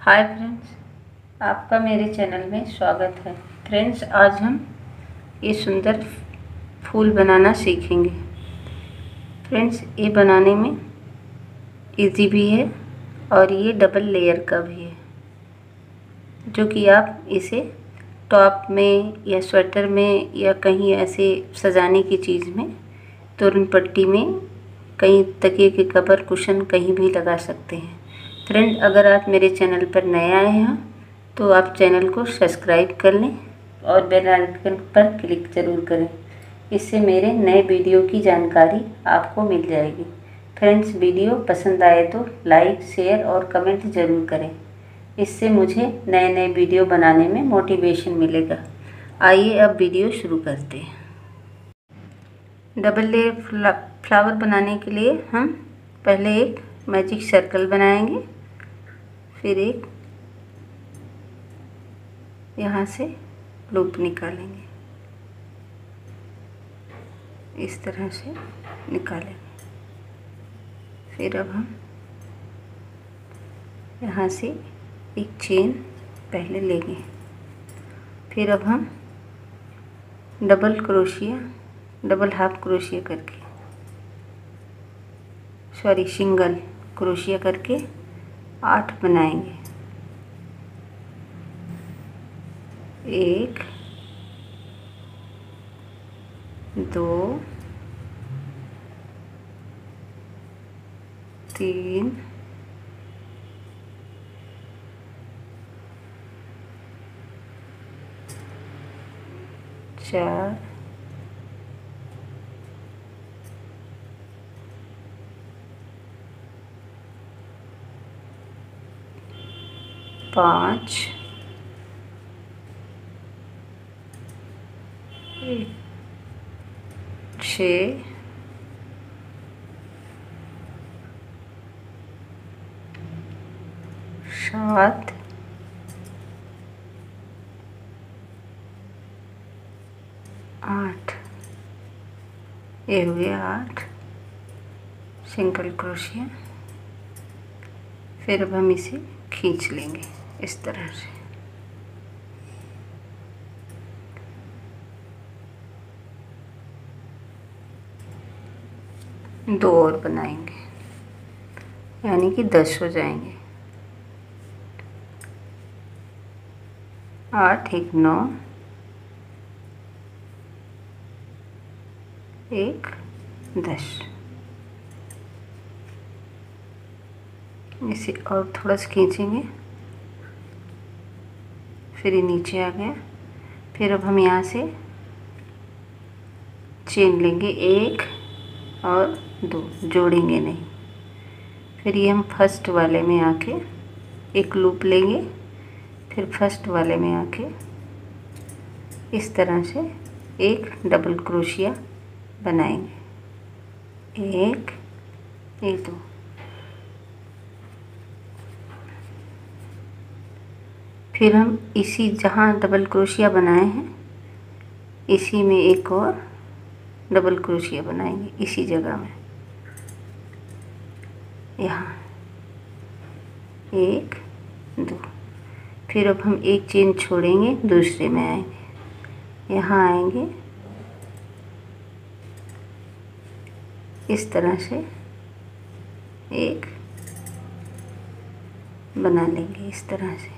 Hi friends, आपका मेरे channel में स्वागत है। फ्रेंड्स, आज हम ये सुंदर फूल बनाना सीखेंगे। फ्रेंड्स, ये बनाने में इजी भी है और ये डबल लेयर का भी है, जो कि आप इसे टॉप में या स्वेटर में या कहीं ऐसे सजाने की चीज़ में, तोरण पट्टी में, कहीं तकिए के कवर, कुशन कहीं भी लगा सकते हैं। फ्रेंड, अगर आप मेरे चैनल पर नए आए हैं तो आप चैनल को सब्सक्राइब कर लें और बेल आइकन पर क्लिक ज़रूर करें। इससे मेरे नए वीडियो की जानकारी आपको मिल जाएगी। फ्रेंड्स, वीडियो पसंद आए तो लाइक, शेयर और कमेंट ज़रूर करें। इससे मुझे नए नए वीडियो बनाने में मोटिवेशन मिलेगा। आइए अब वीडियो शुरू करते हैं। डबल लेयर फ्लावर बनाने के लिए हम पहले एक मैजिक सर्कल बनाएंगे, फिर एक यहाँ से लूप निकालेंगे, इस तरह से निकालेंगे। फिर अब हम यहाँ से एक चेन पहले लेंगे। फिर अब हम डबल हाफ क्रोशिया करके, सिंगल क्रोशिया करके 8 बनाएंगे। 1 2 3 4 5 6 7 8। ये हो गया 8 सिंगल क्रोशिया। फिर अब हम इसे खींच लेंगे इस तरह से। दो और बनाएंगे, यानी कि 10 हो जाएंगे। 8 1 9 1 10। इसे और थोड़ा सा खींचेंगे, फिर ये नीचे आ गया। फिर अब हम यहाँ से चेन लेंगे, 1 और 2, जोड़ेंगे नहीं। फिर ये हम फर्स्ट वाले में आके एक लूप लेंगे, फिर फर्स्ट वाले में आके इस तरह से एक डबल क्रोशिया बनाएंगे। 1 2। फिर हम इसी जहाँ डबल क्रोशिया बनाए हैं इसी में एक और डबल क्रोशिया बनाएंगे, इसी जगह में, यहाँ 1 2। फिर अब हम एक चेन छोड़ेंगे, दूसरे में आएंगे, यहाँ आएंगे, इस तरह से एक बना लेंगे, इस तरह से।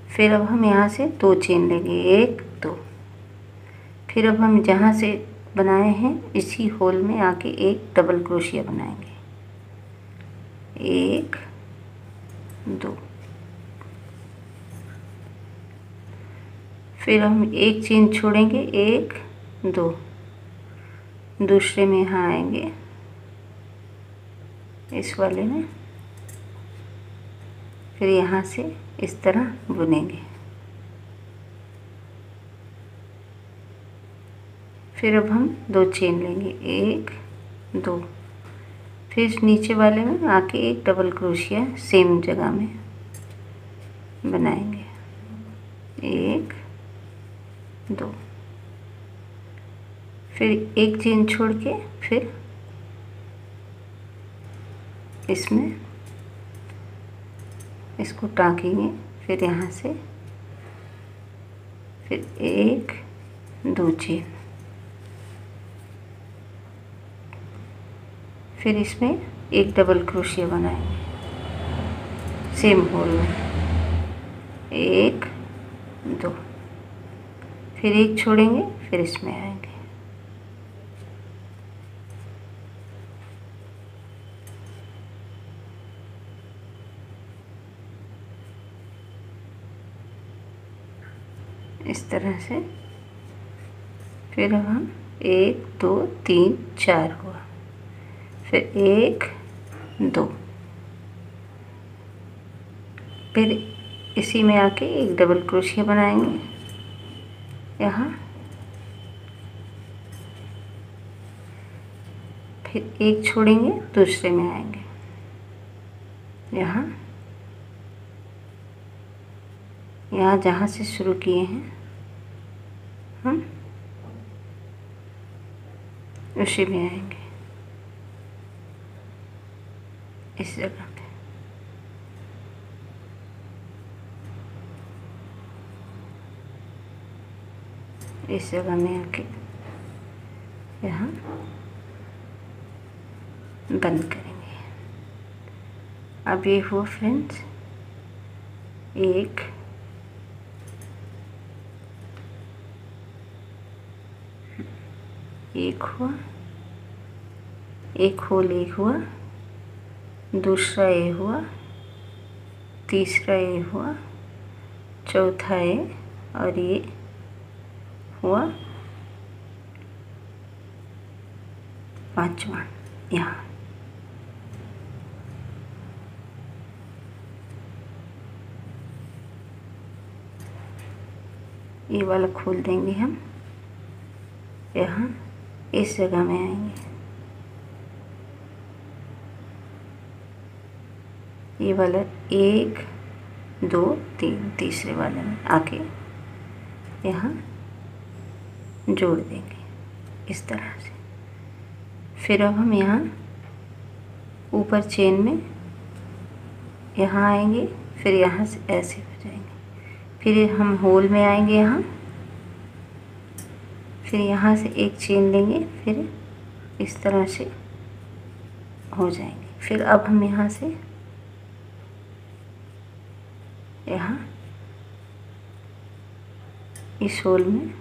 फिर अब हम यहाँ से 2 चेन लेंगे, 1 2। फिर अब हम जहाँ से बनाए हैं इसी होल में आके एक डबल क्रोशिया बनाएंगे, 1 2। फिर हम एक चेन छोड़ेंगे, 1 2, दूसरे में यहाँ आएंगे, इस वाले में, फिर यहाँ से इस तरह बुनेंगे। फिर अब हम 2 चेन लेंगे, 1 2। फिर नीचे वाले में आके एक डबल क्रोशिया सेम जगह में बनाएंगे, 1 2। फिर एक चेन छोड़ के फिर इसमें इसको टाँकेंगे, फिर यहाँ से फिर 1 2 चेन, फिर इसमें एक डबल क्रोशिया बनाएंगे सेम होल में, 1 2, फिर एक छोड़ेंगे, फिर इसमें आएंगे, इस तरह से। फिर हम 1 2 3 4 हुआ, फिर 1 2, फिर इसी में आके एक डबल क्रोशिया बनाएंगे यहाँ, फिर एक छोड़ेंगे, दूसरे में आएंगे यहाँ जहाँ से शुरू किए हैं हम उसी में आएंगे, इस जगह पे। इस जगह में आके यहाँ बंद करेंगे। अब ये हुआ फ्रेंड्स, एक हुआ, एक होल ये हुआ, दूसरा ये हुआ, तीसरा ये हुआ, चौथा ये, और ये हुआ पांचवा यहाँ। ये वाला खोल देंगे हम, यहाँ इस जगह में आएंगे, ये वाला 1 2 3 तीसरे वाले में आके यहाँ जोड़ देंगे इस तरह से। फिर अब हम यहाँ ऊपर चेन में यहाँ आएंगे, फिर यहाँ से ऐसे हो जाएंगे, फिर हम होल में आएंगे यहाँ, फिर यहाँ से एक चेन लेंगे, फिर इस तरह से हो जाएंगे। फिर अब हम यहाँ से यहाँ इस होल में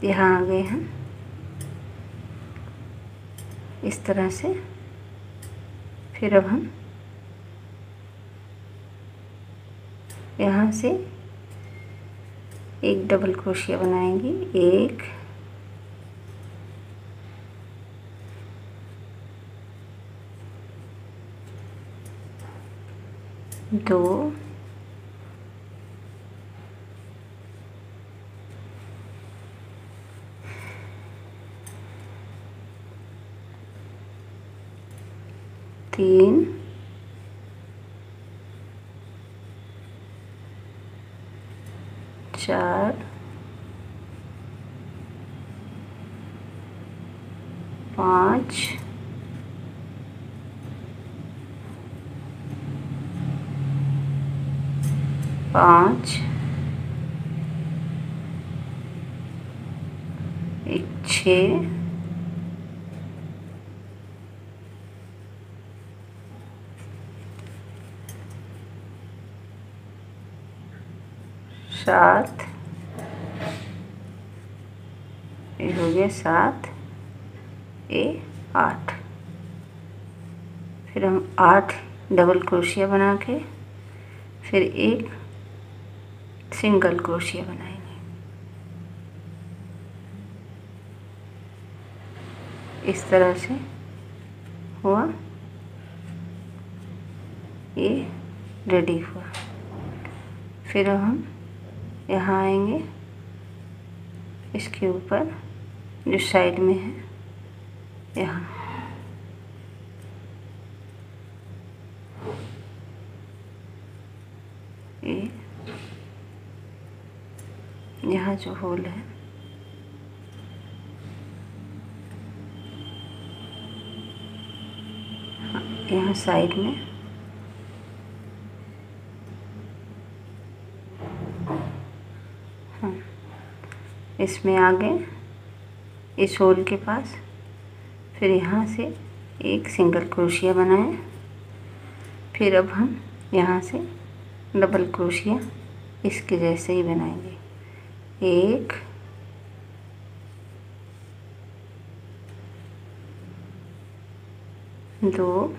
यहाँ आ गए हम इस तरह से। फिर अब हम यहाँ से एक डबल क्रोशिया बनाएंगे, 1 2 3 4 5 5 एक 6 7, ये हो गया 7, ये 8। फिर हम 8 डबल क्रोशिया बना के फिर एक सिंगल क्रोशिया बनाएंगे इस तरह से। हुआ, ये रेडी हुआ। फिर हम यहाँ आएंगे, इसके ऊपर जो साइड में है यहाँ यहाँ जो होल है यहाँ साइड में इसमें आगे इस होल के पास, फिर यहाँ से एक सिंगल क्रोशिया बनाएं। फिर अब हम यहाँ से डबल क्रोशिया इसके जैसे ही बनाएंगे। 1 2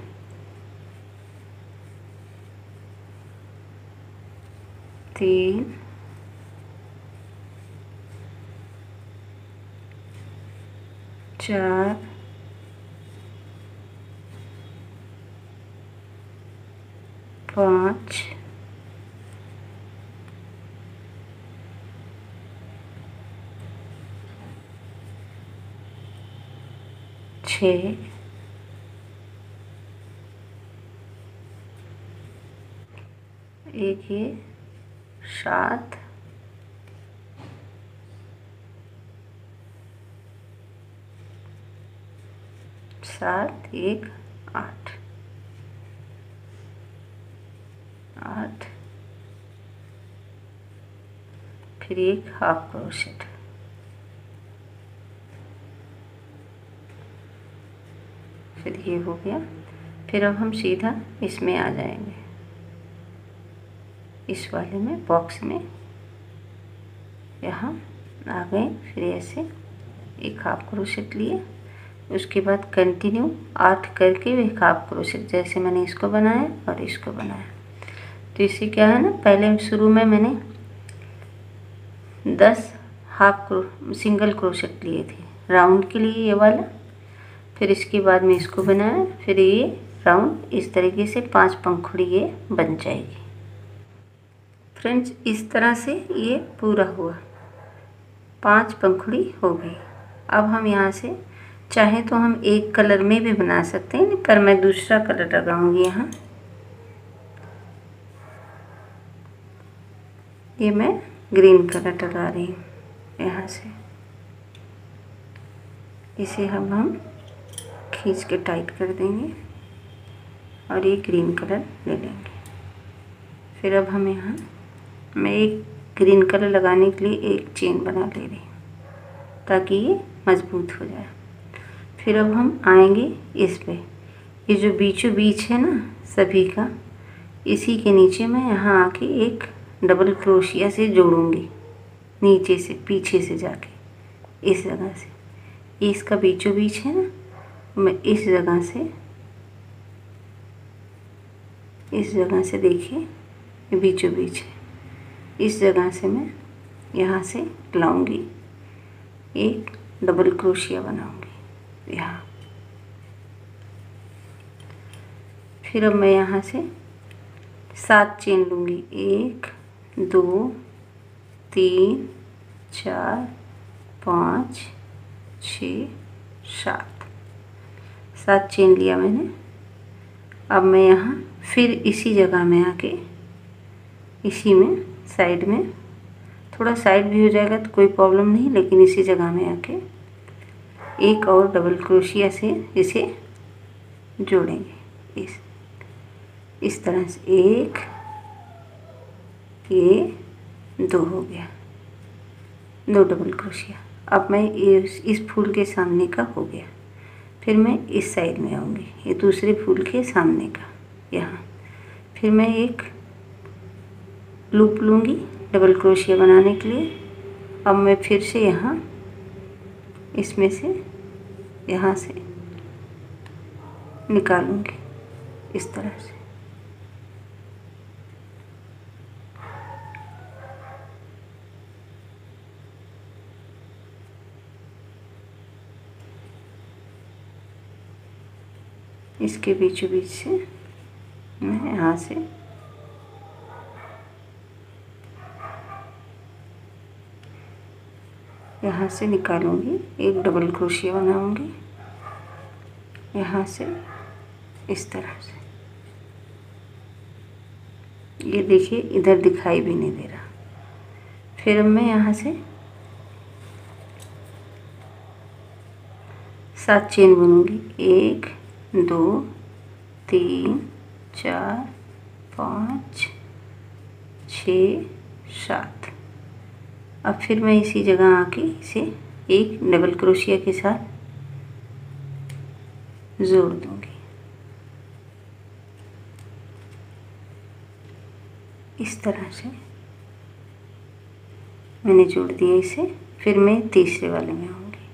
3 4 5 6 एक ये 7 7 1 8 8 फिर एक हाफ क्रोशेट। फिर ये हो गया। फिर अब हम सीधा इसमें आ जाएंगे, इस वाले में बॉक्स में यहाँ आ गए। फिर ऐसे एक हाफ क्रोशेट लिए, उसके बाद कंटिन्यू 8 करके एक हाफ क्रोशेट, जैसे मैंने इसको बनाया और इसको बनाया। तो इससे क्या है ना, पहले शुरू में मैंने 10 सिंगल क्रोशेट लिए थे राउंड के लिए, ये वाला। फिर इसके बाद में इसको बनाया, फिर ये राउंड इस तरीके से 5 पंखुड़ी ये बन जाएगी। फ्रेंड्स, इस तरह से ये पूरा हुआ, 5 पंखुड़ी हो गई। अब हम यहाँ से चाहें तो हम एक कलर में भी बना सकते हैं, पर मैं दूसरा कलर लगाऊंगी यहाँ। ये मैं ग्रीन कलर लगा रही हूँ यहाँ से। इसे हम खींच के टाइट कर देंगे और ये ग्रीन कलर ले लेंगे। फिर अब हम यहाँ, मैं एक ग्रीन कलर लगाने के लिए एक चेन बना ले रही हूँ ताकि ये मजबूत हो जाए। फिर अब हम आएंगे इस पे, ये जो बीचों बीच है ना सभी का, इसी के नीचे मैं यहाँ आके एक डबल क्रोशिया से जोड़ूंगी, नीचे से पीछे से जाके इस जगह से। इसका बीचों बीच है ना, मैं इस जगह से देखिए ये बीचों बीच है, इस जगह से मैं यहाँ से लाऊंगी, एक डबल क्रोशिया बनाऊंगी यहाँ। फिर अब मैं यहाँ से 7 चेन लूँगी, 1 2 3 4 5 6 7 चेन लिया मैंने। अब मैं यहाँ फिर इसी जगह में आके, इसी में साइड में, थोड़ा साइड भी हो जाएगा तो कोई प्रॉब्लम नहीं, लेकिन इसी जगह में आके एक और डबल क्रोशिया से इसे जोड़ेंगे इस तरह से। 1 ये 2 हो गया, 2 डबल क्रोशिया। अब मैं इस फूल के सामने का हो गया। फिर मैं इस साइड में आऊँगी, ये दूसरे फूल के सामने का यहाँ। फिर मैं एक लूप लूँगी डबल क्रोशिया बनाने के लिए। अब मैं फिर से यहाँ इसमें से यहाँ से निकालूँगी इस तरह से। इसके बीचों बीच से मैं यहाँ से निकालूंगी, एक डबल क्रोशिया बनाऊंगी यहाँ से इस तरह से। ये देखिए इधर दिखाई भी नहीं दे रहा। फिर मैं यहाँ से 7 चेन बुनूंगी। 1 2 3 4 5 6 7। अब फिर मैं इसी जगह आके इसे एक डबल क्रोशिया के साथ जोड़ दूंगी। इस तरह से मैंने जोड़ दिया इसे। फिर मैं तीसरे वाले में आऊँगी,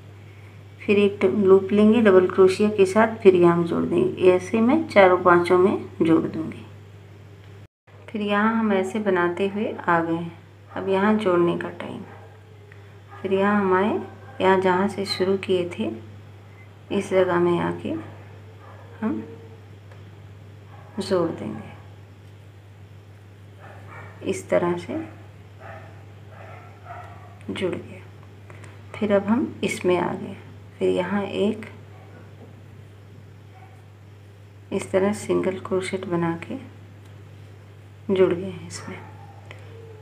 फिर एक लूप लेंगे डबल क्रोशिया के साथ, फिर यहाँ जोड़ देंगे। ऐसे मैं चारों पांचों में जोड़ दूंगी। फिर यहाँ हम ऐसे बनाते हुए आ गए हैं। अब यहाँ जोड़ने का टाइम। फिर यहाँ हम आए, यहाँ जहाँ से शुरू किए थे इस जगह में आके हम जोड़ देंगे। इस तरह से जुड़ गया। फिर अब हम इसमें आ गए। फिर यहाँ एक इस तरह सिंगल क्रोशेट बना के जुड़ गए हैं इसमें।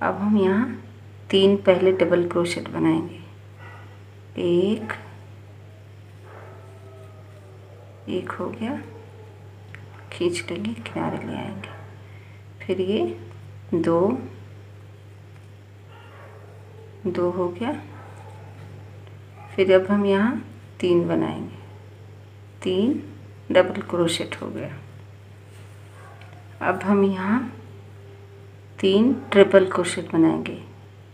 अब हम यहाँ 3 पहले डबल क्रोशेट बनाएंगे। एक हो गया, खींच लेंगे, किनारे ले आएंगे। फिर ये 2 हो गया। फिर अब हम यहाँ 3 बनाएंगे। 3 डबल क्रोशेट हो गया। अब हम यहाँ 3 ट्रिपल क्रोशेट बनाएंगे।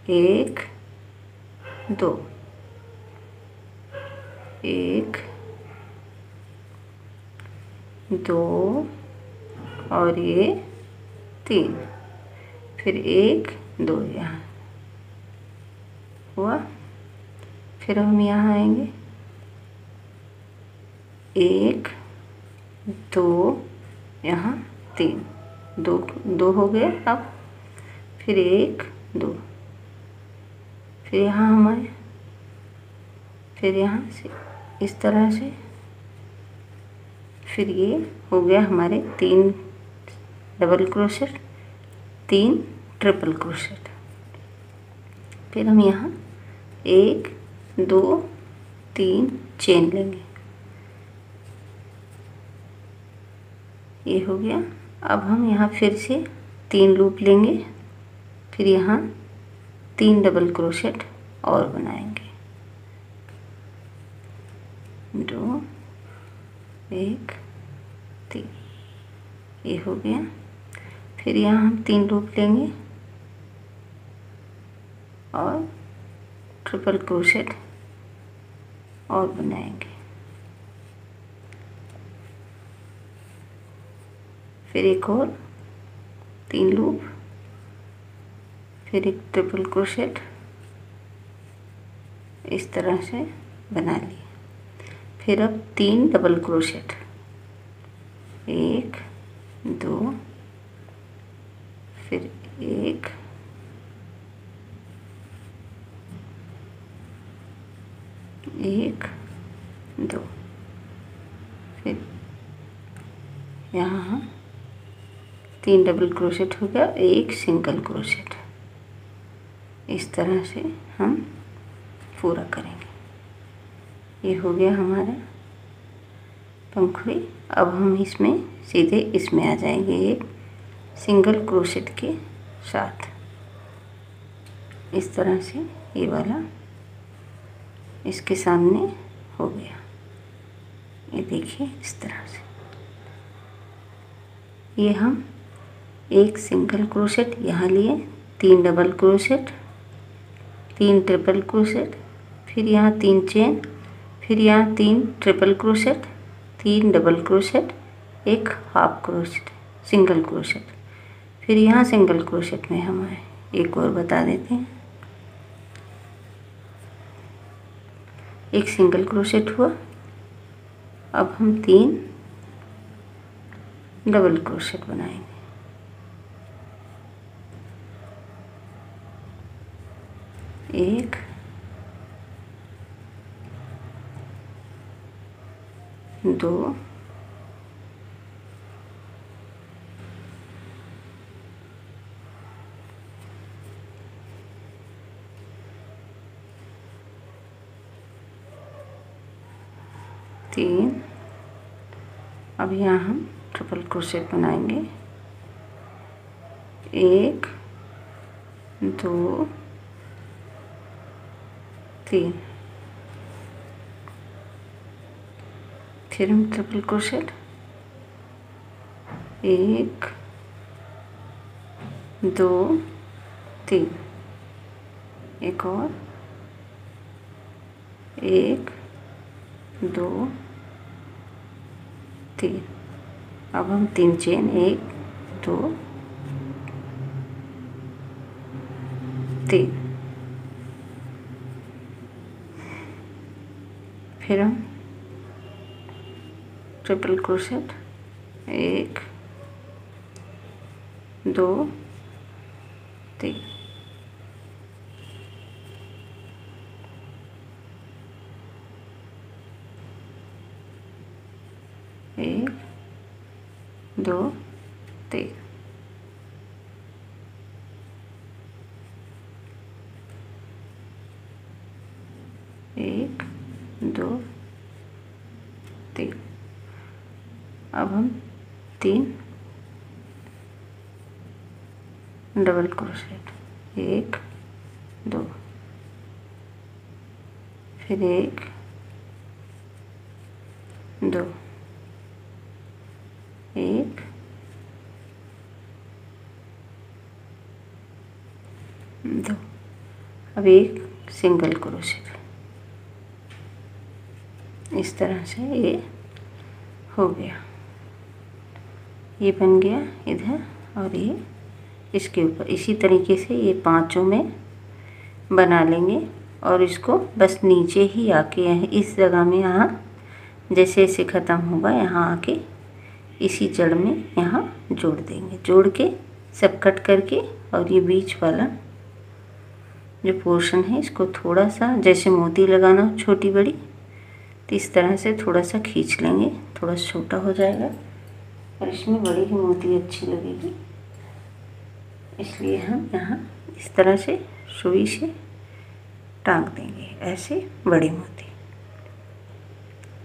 1 2 1 2 और ये 3। फिर 1 2 यहाँ हुआ। फिर हम यहाँ आएंगे। 1 2 यहाँ 3 2 हो गए। अब फिर 1 2, फिर यहाँ हम आए। फिर यहाँ से इस तरह से, फिर ये हो गया हमारे 3 डबल क्रोशेट, 3 ट्रिपल क्रोशेट। फिर हम यहाँ 1 2 3 चेन लेंगे। ये हो गया। अब हम यहाँ फिर से 3 लूप लेंगे। फिर यहाँ 3 डबल क्रोशेट और बनाएंगे। 2 1 3, ये हो गया। फिर यहाँ हम 3 लूप लेंगे और ट्रिपल क्रोशेट और बनाएंगे। फिर एक और 3 लूप, फिर एक ट्रिपल क्रोशेट इस तरह से बना लिए। फिर अब 3 डबल क्रोशेट, 1 2, फिर 1 1 2, फिर यहाँ 3 डबल क्रोशेट हो गया, 1 सिंगल क्रोशेट। इस तरह से हम पूरा करेंगे। ये हो गया हमारा पंखुड़ी। अब हम इसमें सीधे इसमें आ जाएंगे एक सिंगल क्रोशेट के साथ। इस तरह से ये वाला इसके सामने हो गया। ये देखिए इस तरह से। ये हम एक सिंगल क्रोशेट यहाँ लिए, 3 डबल क्रोशेट, 3 ट्रिपल क्रोशेट, फिर यहाँ 3 चेन, फिर यहाँ 3 triple crochet, 3 double crochet, 1 half crochet single crochet. फिर यहाँ सिंगल क्रोशेट में हम आए। एक और बता देते हैं। एक सिंगल क्रोशेट हुआ। अब हम 3 डबल क्रोशेट बनाएंगे। 1 2 3 3। अब यहाँ हम ट्रिपल क्रोशेट बनाएंगे। 1 2 3। फिर हम ट्रिपल क्रोशेट 1 2 3। एक और 1 2 3। अब हम 3 चेन 1 2 3। फिर हम ट्रिपल क्रोशेट 1 2 3। एक 2 3। एक 2 3। अब हम 3 डबल क्रोशेट 1 2। फिर 1 2 1 2। अब एक सिंगल क्रोशेट। इस तरह से ये हो गया। ये बन गया इधर और ये इसके ऊपर। इसी तरीके से ये पांचों में बना लेंगे और इसको बस नीचे ही आके इस जगह में यहाँ जैसे जैसे ख़त्म होगा यहाँ आके इसी जड़ में यहाँ जोड़ देंगे। जोड़ के सब कट करके और ये बीच वाला जो पोर्शन है इसको थोड़ा सा जैसे मोती लगाना हो छोटी बड़ी, तो इस तरह से थोड़ा सा खींच लेंगे। थोड़ा छोटा हो जाएगा और इसमें बड़ी ही मोती अच्छी लगेगी, इसलिए हम यहाँ इस तरह से सुई से टांग देंगे ऐसे बड़ी मोती।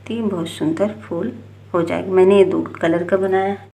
तो ये बहुत सुंदर फूल हो जाएगा। मैंने ये 2 कलर का बनाया है।